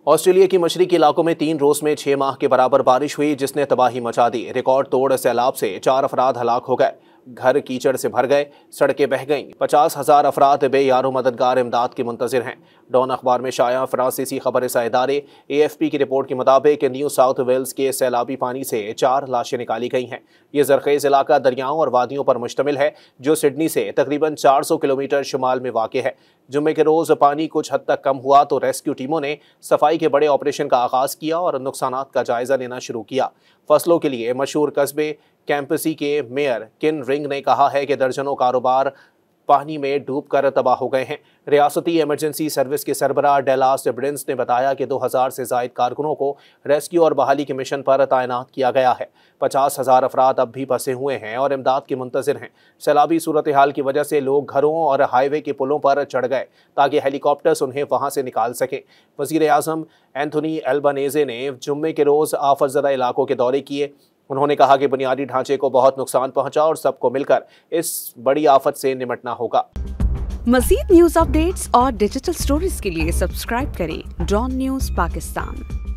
Australia की मशरकी इलाकों में 3 रोज में 6 माह के बराबर बारिश हुई, जिसने तबाही मचा दी। रिकॉर्ड तोड़ सैलाब से 4 अफराद हलाक हो गए, घर कीचड़ से भर गए, सड़कें बह गईं। 50,000 अफराद बेयारो मददगार इमदाद के मुंतजिर हैं। डॉन अखबार में शाया फ्रांसीसी खबर रसा इदारे AFP की रिपोर्ट के मुताबिक न्यू साउथ वेल्स के सैलाबी पानी से 4 लाशें निकाली गई हैं। ये जरखेज इलाका दरियाओं और वादियों पर मुश्तमिल है, जो सिडनी से तकरीबन 400 किलोमीटर शुमाल में वाक़ है। जुम्मे के रोज़ पानी कुछ हद तक कम हुआ तो रेस्क्यू टीमों ने सफाई के बड़े ऑपरेशन का आगाज़ किया और नुकसानात का जायजा लेना शुरू किया। फसलों के लिए मशहूर कस्बे कैंपसी के मेयर किन रिंग ने कहा है कि दर्जनों कारोबार पानी में डूबकर तबाह हो गए हैं। रियासती इमरजेंसी सर्विस के सरबराह डेलास ब्रिंस ने बताया कि 2000 से ज़ायद कारकुनों को रेस्क्यू और बहाली के मिशन पर तैनात किया गया है। 50,000 अफराद अब भी फंसे हुए हैं और इमदाद के मुंतज़िर हैं। सैलाबी सूरत हाल की वजह से लोग घरों और हाईवे के पुलों पर चढ़ गए ताकि हेलीकॉप्टर्स उन्हें वहाँ से निकाल सकें। वज़ीर आज़म एंथोनी एल्बनेज़े ने जुम्मे के रोज़ आफतज़दा इलाकों के दौरे किए। उन्होंने कहा कि बुनियादी ढांचे को बहुत नुकसान पहुंचा और सबको मिलकर इस बड़ी आफत से निपटना होगा। मज़ीद न्यूज़ अपडेट्स और डिजिटल स्टोरीज के लिए सब्सक्राइब करें डॉन न्यूज़ पाकिस्तान।